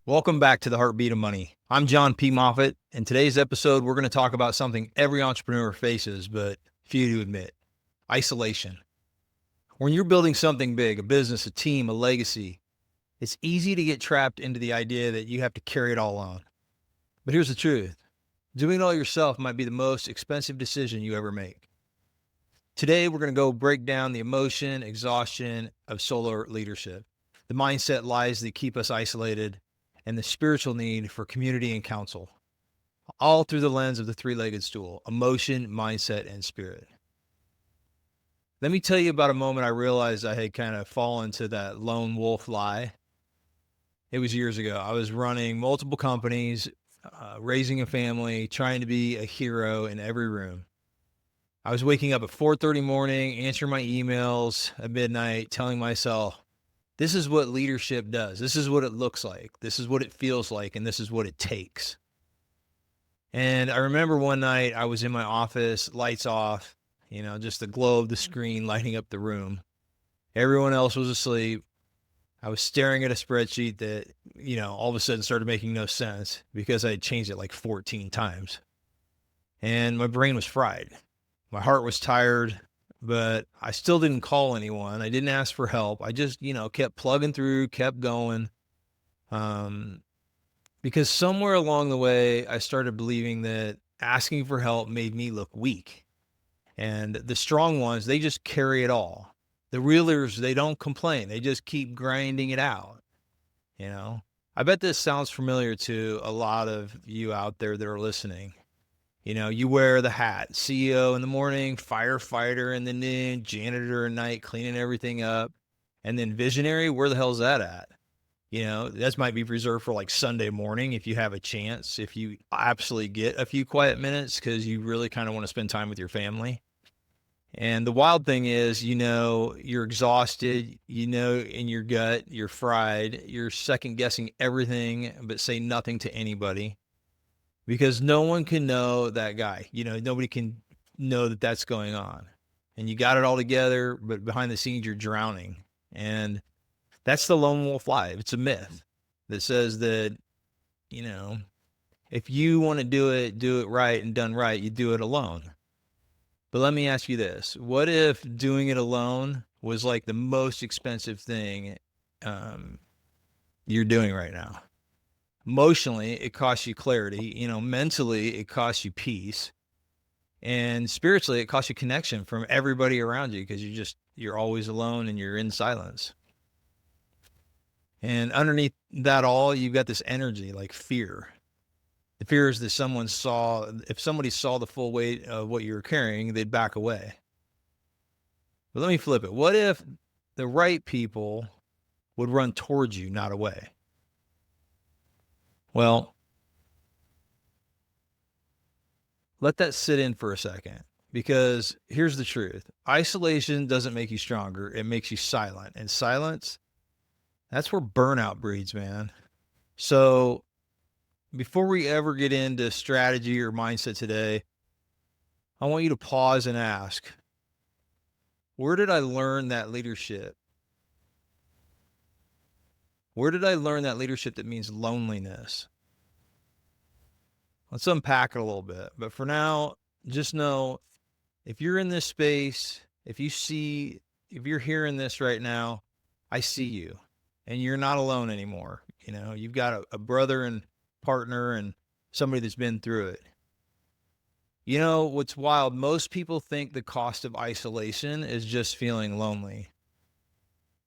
Welcome back to the Heartbeat of Money. I'm Jon P. Moffitt. In today's episode, we're going to talk about something every entrepreneur faces, but few to admit: isolation. When you're building something big, a business, a team, a legacy, it's easy to get trapped into the idea that you have to carry it all alone. But here's the truth: doing it all yourself might be the most expensive decision you ever make. Today, we're going to go break down the emotion, exhaustion of solo leadership, the mindset lies that keep us isolated, and the spiritual need for community and counsel, all through the lens of the three-legged stool: emotion, mindset, and spirit. Let me tell you about a moment I realized I had kind of fallen to that lone wolf lie. It was years ago. I was running multiple companies, raising a family, trying to be a hero in every room. I was waking up at 4:30 morning, answering my emails at midnight, telling myself, this is what leadership does. This is what it looks like. This is what it feels like. And this is what it takes. And I remember one night I was in my office, lights off, just the glow of the screen lighting up the room. Everyone else was asleep. I was staring at a spreadsheet that, all of a sudden started making no sense because I had changed it like 14 times. And my brain was fried. My heart was tired, but I still didn't call anyone. I didn't ask for help. I just, kept plugging through, kept going. Because somewhere along the way, I started believing that asking for help made me look weak. And the strong ones, they just carry it all. The realers, they don't complain. They just keep grinding it out. I bet this sounds familiar to a lot of you out there that are listening. You wear the hat: CEO in the morning, firefighter in the noon, janitor at night, cleaning everything up. And then visionary, where the hell's that at? That might be reserved for like Sunday morning if you have a chance, if you absolutely get a few quiet minutes because you really kind of want to spend time with your family. And the wild thing is, you're exhausted, in your gut, you're fried, you're second guessing everything, but say nothing to anybody. Because no one can know that guy. Nobody can know that that's going on. And you got it all together, but behind the scenes, you're drowning. And that's the lone wolf lie. It's a myth that says that, if you want to do it right and done right, you do it alone. But let me ask you this. What if doing it alone was like the most expensive thing you're doing right now? Emotionally, it costs you clarity. Mentally, it costs you peace. And spiritually, it costs you connection from everybody around you because you're always alone and you're in silence. And underneath that all, you've got this energy like fear. The fear is that if somebody saw the full weight of what you were carrying, they'd back away. But let me flip it. What if the right people would run towards you, not away? Well, let that sit in for a second, because here's the truth. Isolation doesn't make you stronger. It makes you silent. And silence, that's where burnout breeds, man. So before we ever get into strategy or mindset today, I want you to pause and ask, where did I learn that leadership? Where did I learn that leadership that means loneliness? Let's unpack it a little bit. But for now, just know, if you're in this space, if you're hearing this right now, I see you, and you're not alone anymore. You've got a brother and partner and somebody that's been through it. What's wild? Most people think the cost of isolation is just feeling lonely,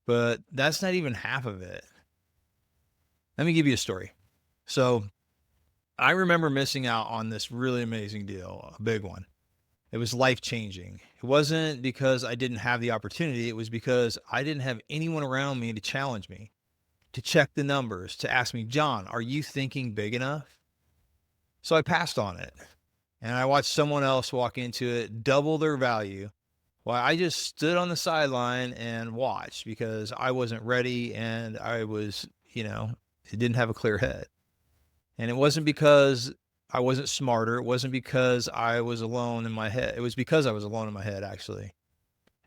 but that's not even half of it. Let me give you a story. So I remember missing out on this really amazing deal, a big one. It was life-changing. It wasn't because I didn't have the opportunity. It was because I didn't have anyone around me to challenge me, to check the numbers, to ask me, Jon, are you thinking big enough? So I passed on it. And I watched someone else walk into it, double their value, while I just stood on the sideline and watched because I wasn't ready and I was, it didn't have a clear head. And it wasn't because I wasn't smarter. It wasn't because I was alone in my head. It was because I was alone in my head, actually.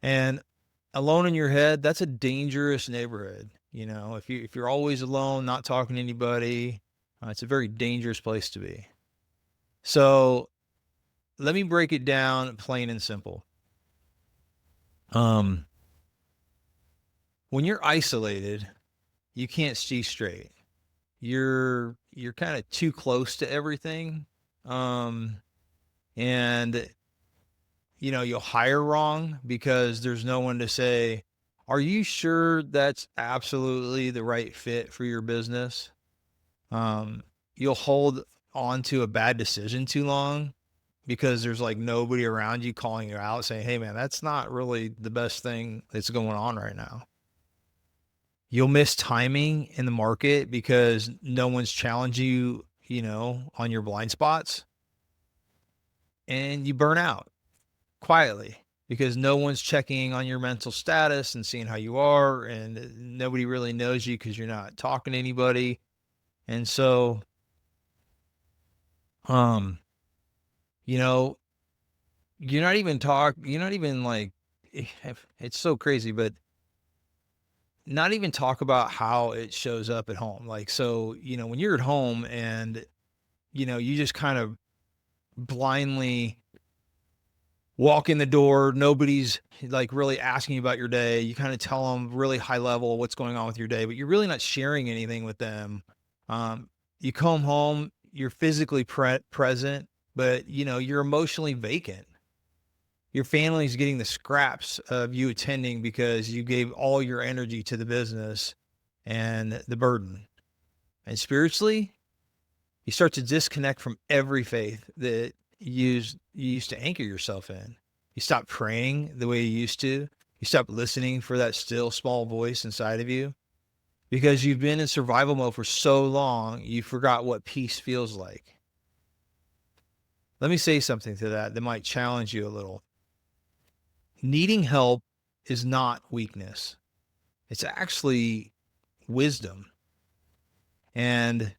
And alone in your head, that's a dangerous neighborhood. If you're always alone, not talking to anybody, it's a very dangerous place to be. So let me break it down plain and simple. When you're isolated, you can't see straight. You're kind of too close to everything. And you'll hire wrong because there's no one to say, are you sure that's absolutely the right fit for your business? You'll hold on to a bad decision too long because there's like nobody around you calling you out saying, hey man, that's not really the best thing that's going on right now. You'll miss timing in the market because no one's challenging you, on your blind spots, and you burn out quietly because no one's checking on your mental status and seeing how you are, and nobody really knows you because you're not talking to anybody. And so, you know, you're not even like, it's so crazy, but not even talk about how it shows up at home. Like, so, when you're at home and, you just kind of blindly walk in the door, nobody's like really asking you about your day. You kind of tell them really high level what's going on with your day, but you're really not sharing anything with them. You come home, you're physically present, but you're emotionally vacant. Your family's getting the scraps of you attending because you gave all your energy to the business and the burden. And spiritually, you start to disconnect from every faith that you used to anchor yourself in. You stop praying the way you used to. You stop listening for that still small voice inside of you because you've been in survival mode for so long, you forgot what peace feels like. Let me say something to that might challenge you a little. Needing help is not weakness. It's actually wisdom. And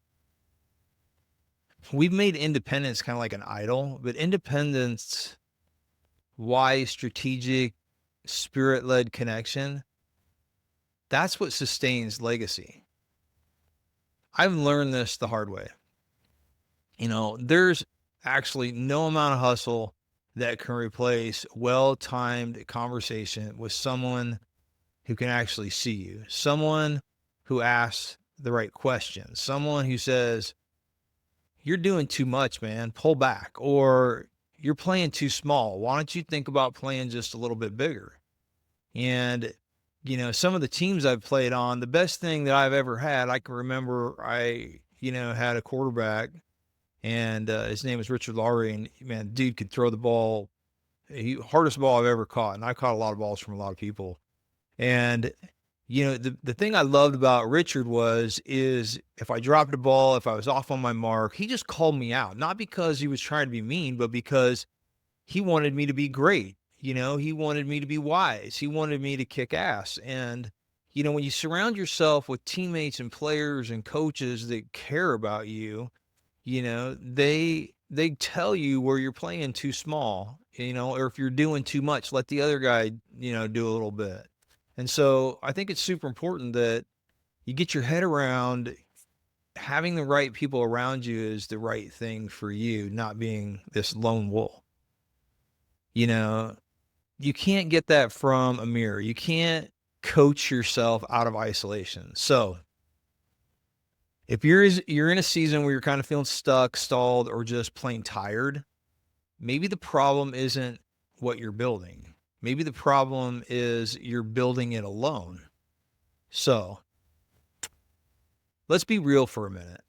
we've made independence kind of like an idol, but independence, wise, strategic, spirit-led connection, that's what sustains legacy. I've learned this the hard way. There's actually no amount of hustle that can replace well-timed conversation with someone who can actually see you, someone who asks the right questions, someone who says, you're doing too much, man, pull back, or you're playing too small. Why don't you think about playing just a little bit bigger? And, some of the teams I've played on, the best thing that I've ever had, I can remember I had a quarterback, and his name was Richard Laurie, and man, dude could throw the ball, hardest ball I've ever caught. And I caught a lot of balls from a lot of people. And, the thing I loved about Richard is if I dropped a ball, if I was off on my mark, he just called me out, not because he was trying to be mean, but because he wanted me to be great. He wanted me to be wise. He wanted me to kick ass. And, when you surround yourself with teammates and players and coaches that care about you, they tell you where you're playing too small, or if you're doing too much, let the other guy, do a little bit. And so I think it's super important that you get your head around having the right people around you is the right thing for you, not being this lone wolf. You can't get that from a mirror. You can't coach yourself out of isolation. So if you're in a season where you're kind of feeling stuck, stalled, or just plain tired, maybe the problem isn't what you're building. Maybe the problem is you're building it alone. So let's be real for a minute.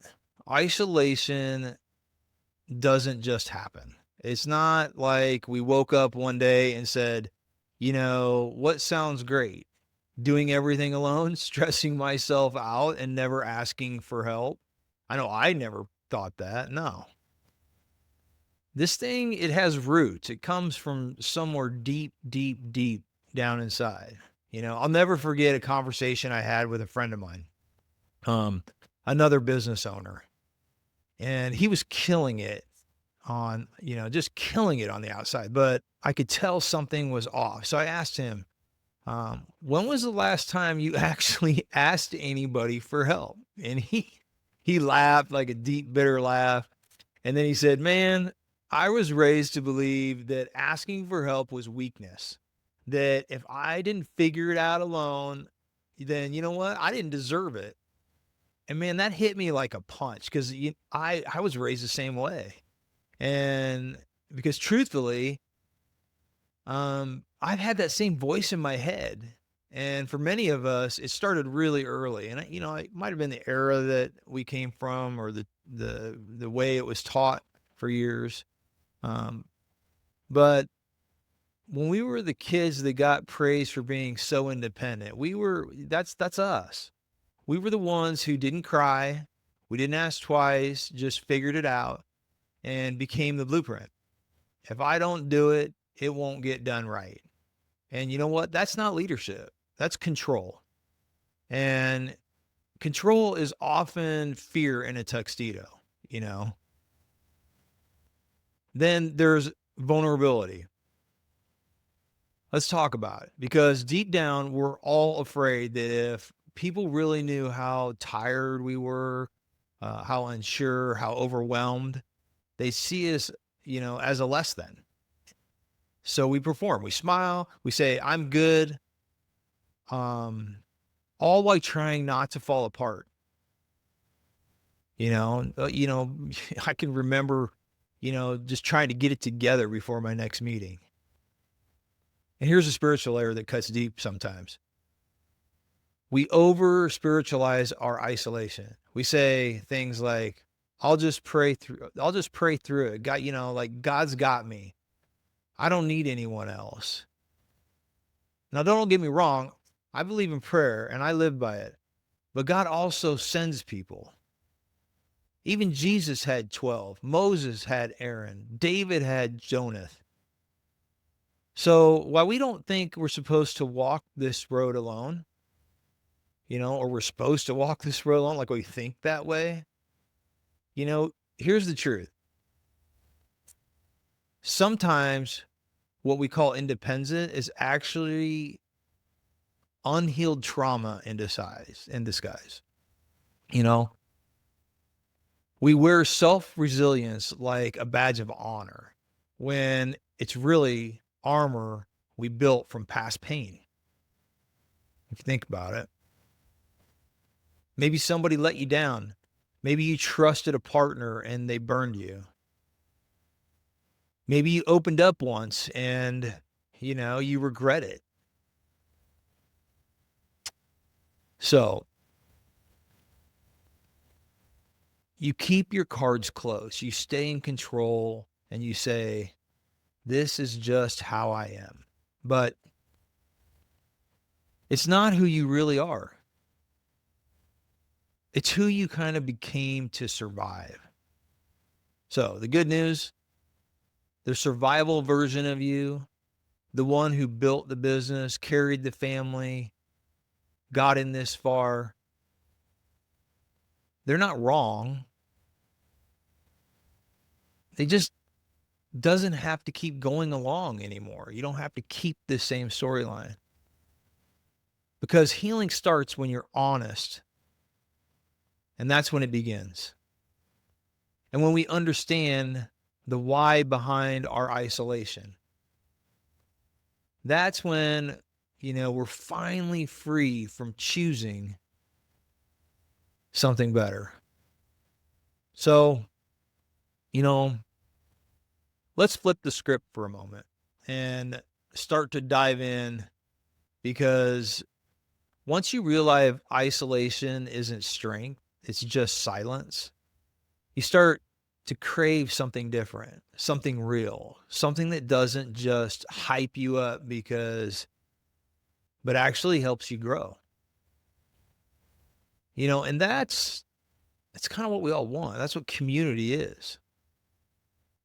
Isolation doesn't just happen. It's not like we woke up one day and said, what sounds great? Doing everything alone, stressing myself out and never asking for help. I know I never thought that. No. This thing, it has roots. It comes from somewhere deep, deep, deep down inside. I'll never forget a conversation I had with a friend of mine, another business owner, and he was killing it on, just killing it on the outside, but I could tell something was off. So I asked him, When was the last time you actually asked anybody for help? And he laughed like a deep, bitter laugh. And then he said, man, I was raised to believe that asking for help was weakness. That if I didn't figure it out alone, then you know what? I didn't deserve it. And man, that hit me like a punch because I was raised the same way. And because truthfully, I've had that same voice in my head. And for many of us, it started really early. And it might have been the era that we came from or the way it was taught for years. But when we were the kids that got praised for being so independent, that's us. We were the ones who didn't cry. We didn't ask twice, just figured it out and became the blueprint. If I don't do it, it won't get done right. And you know what? That's not leadership. That's control. And control is often fear in a tuxedo, you know. Then there's vulnerability. Let's talk about it because deep down, we're all afraid that if people really knew how tired we were, how unsure, how overwhelmed, they see us, as a less than. So we perform, we smile, we say, I'm good, all while trying not to fall apart. I can remember, just trying to get it together before my next meeting. And here's a spiritual layer that cuts deep sometimes. We over spiritualize our isolation. We say things like, I'll just pray through it. God, like God's got me. I don't need anyone else. Now, don't get me wrong. I believe in prayer and I live by it, but God also sends people. Even Jesus had 12. Moses had Aaron. David had Jonah. So while we don't think we're supposed to walk this road alone, or we're supposed to walk this road alone, like we think that way, here's the truth. Sometimes what we call independence is actually unhealed trauma in disguise. We wear self-resilience like a badge of honor when it's really armor we built from past pain. If you think about it, maybe somebody let you down. Maybe you trusted a partner and they burned you. Maybe you opened up once and, you regret it. So you keep your cards close. You stay in control and you say, this is just how I am. But it's not who you really are. It's who you kind of became to survive. So the good news, the survival version of you, the one who built the business, carried the family, got in this far, they're not wrong. They just doesn't have to keep going along anymore. You don't have to keep the same storyline. Because healing starts when you're honest. And that's when it begins. And when we understand the why behind our isolation, that's when, we're finally free from choosing something better. So, let's flip the script for a moment and start to dive in, because once you realize isolation isn't strength, it's just silence, you start to crave something different, something real, something that doesn't just hype you up but actually helps you grow. And that's kind of what we all want. That's what community is.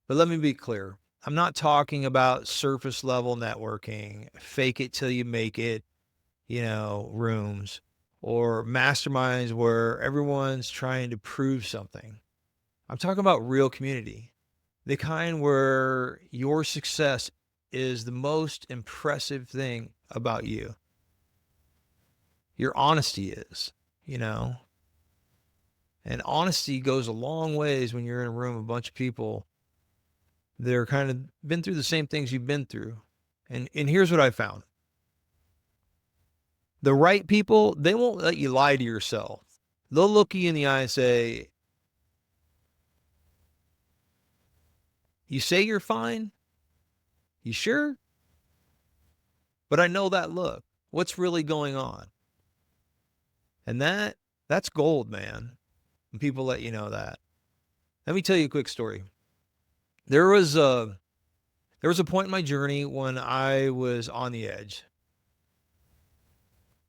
But let me be clear. I'm not talking about surface level networking, fake it till you make it, rooms, or masterminds where everyone's trying to prove something. I'm talking about real community, the kind where your success is the most impressive thing about you. your honesty is, you know? And honesty goes a long ways when you're in a room with a bunch of people that are kind of been through the same things you've been through. And here's what I found. The right people, they won't let you lie to yourself. They'll look you in the eye and say, "You say you're fine? You sure? But I know that look. What's really going on?" And that's gold, man. When people let you know that. Let me tell you a quick story. There was a point in my journey when I was on the edge.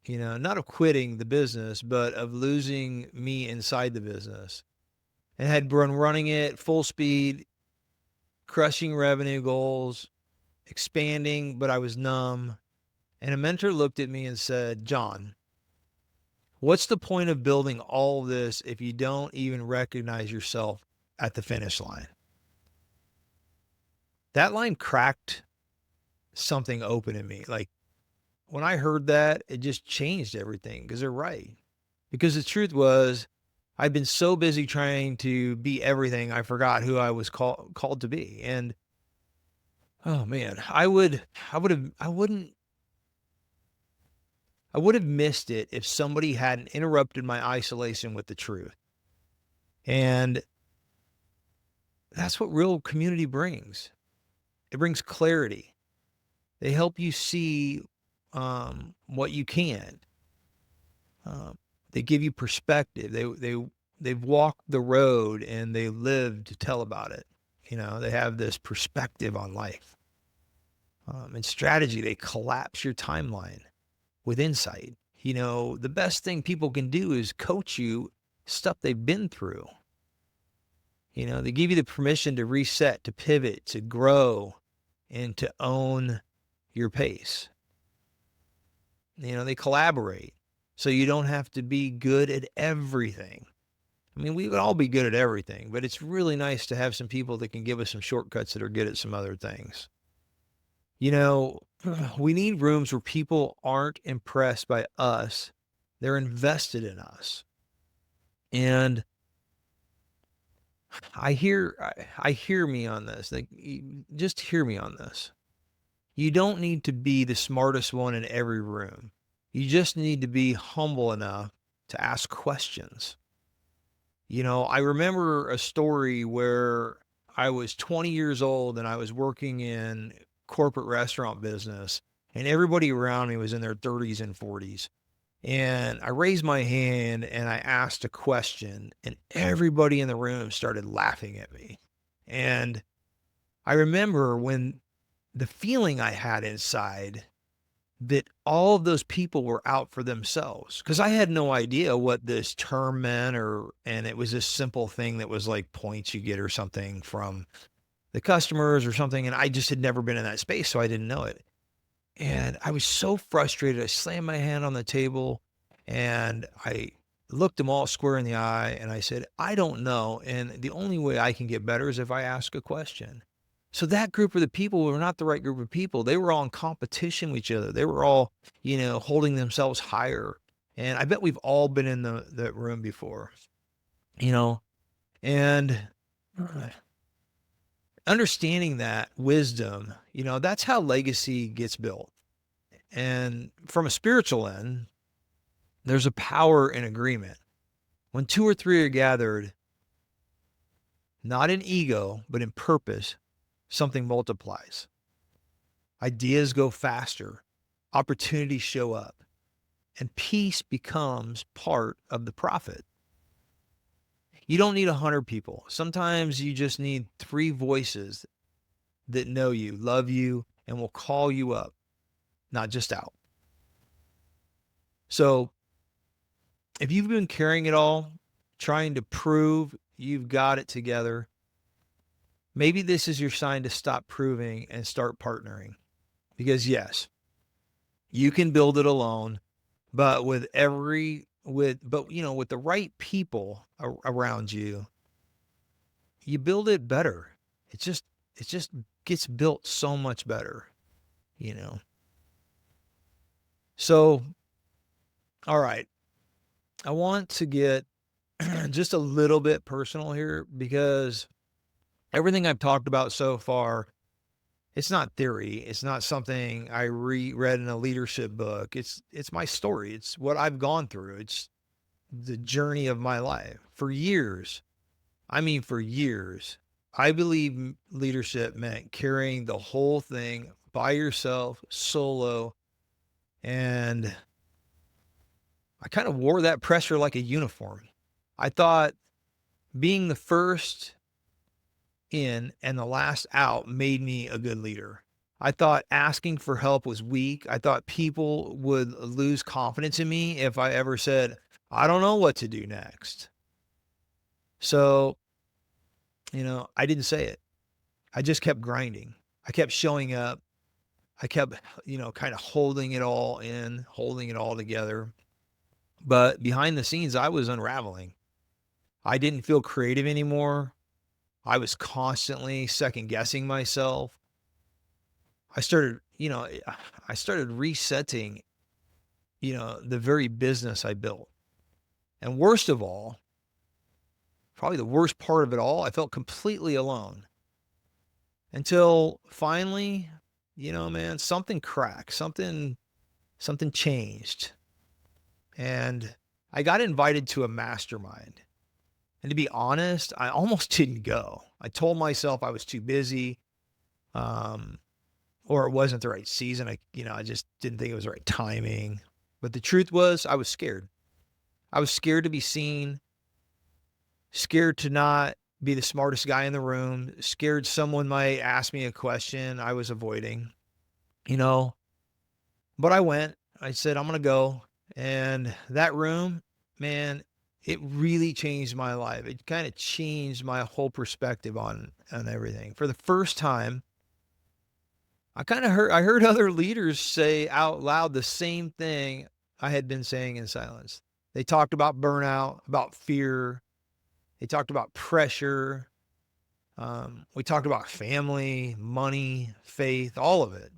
Not of quitting the business, but of losing me inside the business. And had been running it full speed, crushing revenue goals, expanding, but I was numb. And a mentor looked at me and said, "Jon, what's the point of building all this if you don't even recognize yourself at the finish line?" That line cracked something open in me. Like, when I heard that, it just changed everything, because they're right. Because the truth was, I'd been so busy trying to be everything, I forgot who I was called to be. And oh man, I would have missed it if somebody hadn't interrupted my isolation with the truth. And that's what real community brings. It brings clarity. They help you see what you can. They give you perspective. They've walked the road and they lived to tell about it. They have this perspective on life. And strategy, they collapse your timeline with insight. The best thing people can do is coach you stuff they've been through. They give you the permission to reset, to pivot, to grow, and to own your pace. They collaborate, so you don't have to be good at everything. I mean, we would all be good at everything, but it's really nice to have some people that can give us some shortcuts that are good at some other things. We need rooms where people aren't impressed by us. They're invested in us. And I hear me on this. Like, just hear me on this. You don't need to be the smartest one in every room. You just need to be humble enough to ask questions. I remember a story where I was 20 years old and I was working in corporate restaurant business, and everybody around me was in their 30s and 40s. And I raised my hand and I asked a question, and everybody in the room started laughing at me. And I remember when the feeling I had inside that all of those people were out for themselves, because I had no idea what this term meant, and it was this simple thing that was like points you get or something from the customers or something. And I just had never been in that space, so I didn't know it. And I was so frustrated. I slammed my hand on the table and I looked them all square in the eye and I said, "I don't know. And the only way I can get better is if I ask a question." So that group of the people were not the right group of people. They were all in competition with each other. They were all, holding themselves higher. And I bet we've all been in that room before, and understanding that wisdom, that's how legacy gets built. And from a spiritual end, there's a power in agreement. When 2 or 3 are gathered, not in ego, but in purpose, something multiplies. Ideas go faster, opportunities show up, and peace becomes part of the profit. You don't need 100 people. Sometimes you just need 3 voices that know you, love you, and will call you up, not just out. So if you've been carrying it all, trying to prove you've got it together, maybe this is your sign to stop proving and start partnering. Because yes, you can build it alone, but with the right people around you, you build it better. It just gets built so much better, So All right. I want to get just a little bit personal here because everything I've talked about so far, it's not theory. It's not something I read in a leadership book. It's my story. It's what I've gone through. It's the journey of my life. For years, I mean for years, I believe leadership meant carrying the whole thing by yourself, solo, and I kind of wore that pressure like a uniform. I thought being the first in and the last out made me a good leader. I thought asking for help was weak. I thought people would lose confidence in me if I ever said, I don't know what to do next. So, I didn't say it. I just kept grinding. I kept showing up. I kept, kind of holding it all in, holding it all together. But behind the scenes, I was unraveling. I didn't feel creative anymore. I was constantly second guessing myself. I started, I started resetting, the very business I built. And worst of all, probably the worst part of it all, I felt completely alone until finally, man, something cracked, something changed. And I got invited to a mastermind. And to be honest, I almost didn't go. I told myself I was too busy. Or it wasn't the right season. I just didn't think it was the right timing. But the truth was, I was scared. I was scared to be seen, scared to not be the smartest guy in the room, scared someone might ask me a question I was avoiding, you know. But I went. I said, I'm going to go. And that room, man, it really changed my life. It kind of changed my whole perspective on everything. For the first time, I heard other leaders say out loud the same thing I had been saying in silence. They talked about burnout, about fear. They talked about pressure. We talked about family, money, faith, all of it.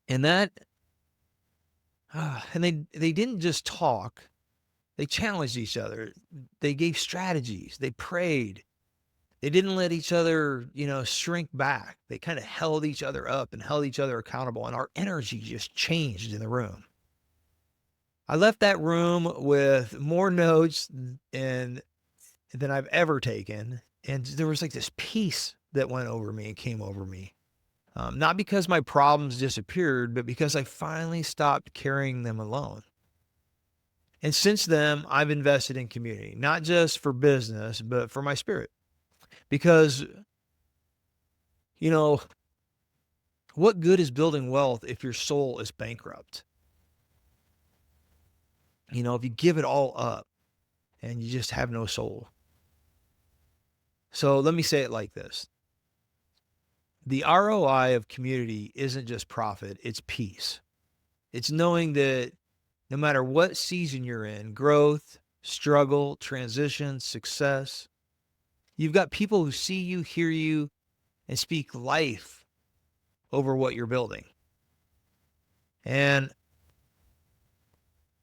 And they didn't just talk. They challenged each other. They gave strategies. They prayed. They didn't let each other, shrink back. They kind of held each other up and held each other accountable. And our energy just changed in the room. I left that room with more notes than I've ever taken. And there was like this peace that went over me and came over me. Not because my problems disappeared, but because I finally stopped carrying them alone. And since then, I've invested in community, not just for business, but for my spirit. Because, you know, what good is building wealth if your soul is bankrupt? If you give it all up and you just have no soul. So let me say it like this. The ROI of community isn't just profit, it's peace. It's knowing that no matter what season you're in, growth, struggle, transition, success, you've got people who see you, hear you, and speak life over what you're building. And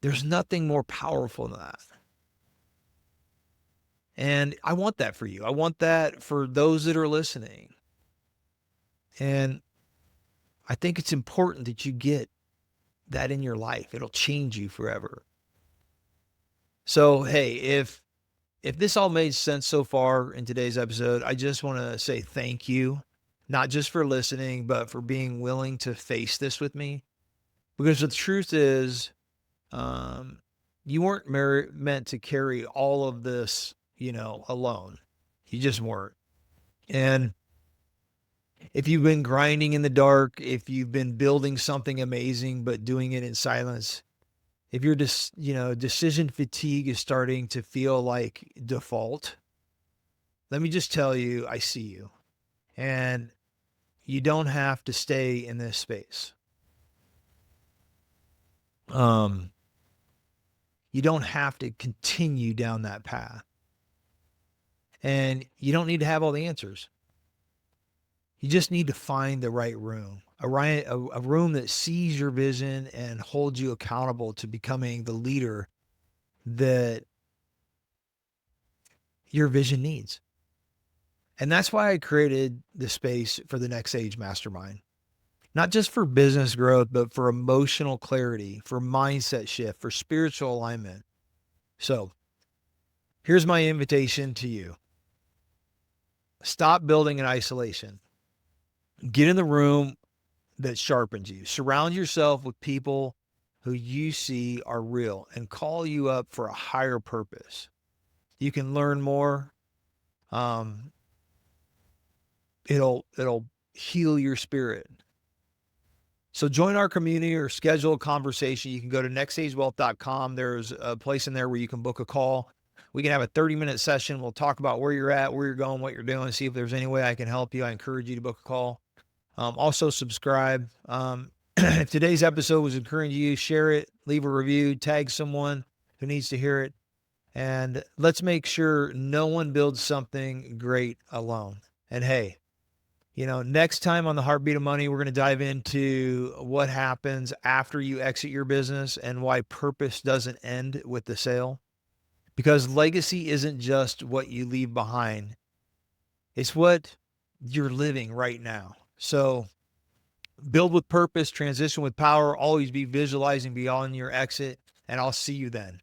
there's nothing more powerful than that. And I want that for you. I want that for those that are listening. And I think it's important that you get that in your life. It'll change you forever. So, hey, if this all made sense so far in today's episode, I just want to say thank you, not just for listening, but for being willing to face this with me. Because the truth is, you weren't meant to carry all of this, alone. You just weren't. And if you've been grinding in the dark, if you've been building something amazing, but doing it in silence, if your decision fatigue is starting to feel like default, let me just tell you, I see you. And you don't have to stay in this space. You don't have to continue down that path. And you don't need to have all the answers. You just need to find the right room a room that sees your vision and holds you accountable to becoming the leader that your vision needs. And that's why I created the space for the Next Stage Mastermind. Not just for business growth, but for emotional clarity, for mindset shift, for spiritual alignment. So here's my invitation to you. Stop building in isolation. Get in the room that sharpens you. Surround yourself with people who you see are real and call you up for a higher purpose. You can learn more. It'll heal your spirit. So join our community or schedule a conversation. You can go to nextstagewealth.com. There's a place in there where you can book a call. We can have a 30-minute session. We'll talk about where you're at, where you're going, what you're doing, see if there's any way I can help you. I encourage you to book a call. Also subscribe. If today's episode was encouraging you, share it, leave a review, tag someone who needs to hear it. And let's make sure no one builds something great alone. And hey, next time on the Heartbeat of Money, we're going to dive into what happens after you exit your business and why purpose doesn't end with the sale. Because legacy isn't just what you leave behind. It's what you're living right now. So build with purpose, transition with power, always be visualizing beyond your exit, and I'll see you then.